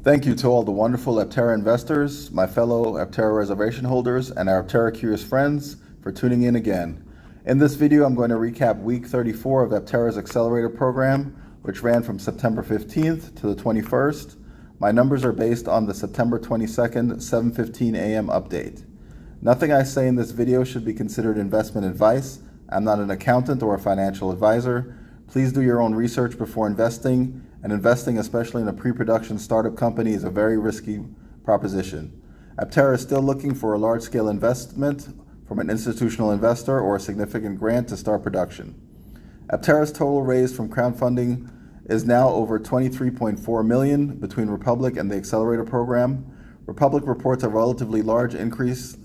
Thank you to all the wonderful Aptera investors, my fellow Aptera reservation holders, and our Aptera curious friends for tuning in again. In this video, I'm going to recap week 34 of Aptera's Accelerator Program, which ran from September 15th to the 21st. My numbers are based on the September 22nd, 7:15 a.m. update. Nothing I say in this video should be considered investment advice. I'm not an accountant or a financial advisor. Please do your own research before investing, and investing, especially in a pre-production startup company, is a very risky proposition. Aptera is still looking for a large-scale investment from an institutional investor or a significant grant to start production. Aptera's total raised from crowdfunding is now over $23.4 million between Republic and the Accelerator Program. Republic reports a relatively large increase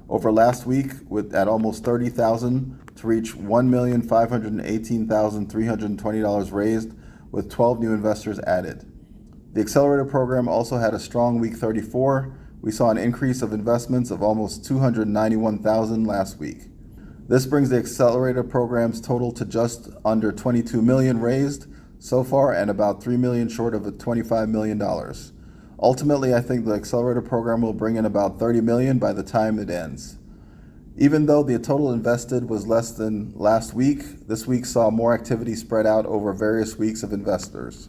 over last week at almost $30,000 to reach $1,518,320 raised, with 12 new investors added. The Accelerator Program also had a strong week 34. We saw an increase of investments of almost $291,000 last week. This brings the Accelerator Program's total to just under $22 million raised so far and about $3 million short of $25 million. Ultimately, I think the Accelerator Program will bring in about $30 million by the time it ends. Even though the total invested was less than last week, this week saw more activity spread out over various weeks of investors.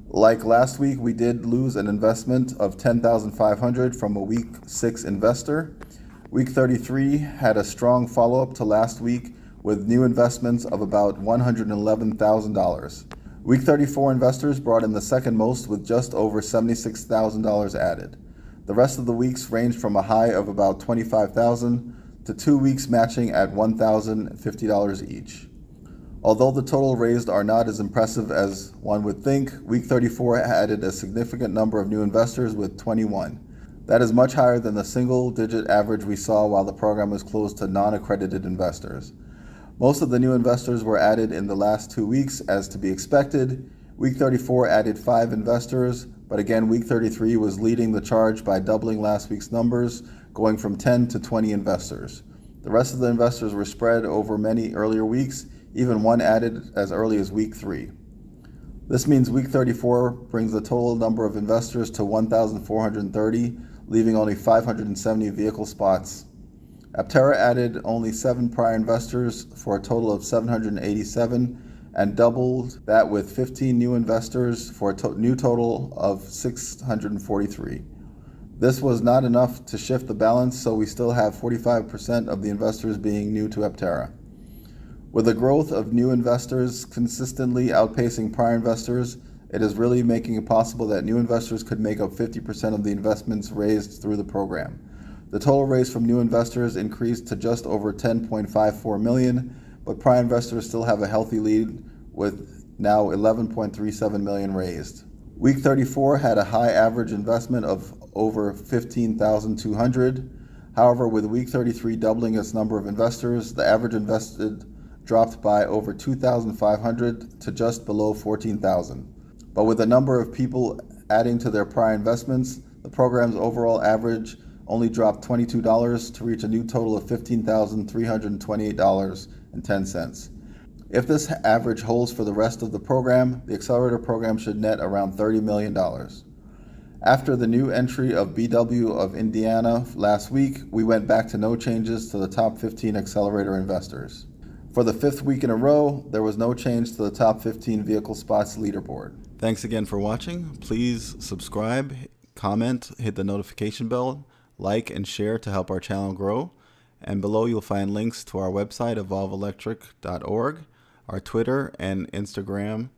Like last week, we did lose an investment of $10,500 from a week 6 investor. Week 33 had a strong follow-up to last week with new investments of about $111,000. Week 34 investors brought in the second most with just over $76,000 added. The rest of the weeks ranged from a high of about $25,000 to 2 weeks matching at $1,050 each. Although the total raised are not as impressive as one would think, week 34 added a significant number of new investors with 21. That is much higher than the single-digit average we saw while the program was closed to non-accredited investors. Most of the new investors were added in the last 2 weeks, as to be expected. Week 34 added 5 investors, but again, week 33 was leading the charge by doubling last week's numbers, going from 10 to 20 investors. The rest of the investors were spread over many earlier weeks, even one added as early as week 3. This means week 34 brings the total number of investors to 1,430, leaving only 570 vehicle spots. Aptera added only 7 prior investors for a total of 787 and doubled that with 15 new investors for a new total of 643. This was not enough to shift the balance, so we still have 45% of the investors being new to Aptera. With the growth of new investors consistently outpacing prior investors, it is really making it possible that new investors could make up 50% of the investments raised through the program. The total raised from new investors increased to just over $10.54 million, but prior investors still have a healthy lead with now $11.37 million raised. Week 34 had a high average investment of over $15,200. However, with week 33 doubling its number of investors, the average invested dropped by over $2,500 to just below $14,000. But with the number of people adding to their prior investments, the program's overall average only dropped $22 to reach a new total of $15,328.10. If this average holds for the rest of the program, the Accelerator Program should net around $30 million. After the new entry of BW of Indiana last week, we went back to no changes to the top 15 Accelerator investors. For the 5th week in a row, there was no change to the top 15 vehicle spots leaderboard. Thanks again for watching. Please subscribe, comment, hit the notification bell, like and share to help our channel grow. And below you'll find links to our website, Evolv-Electric.org, our Twitter and Instagram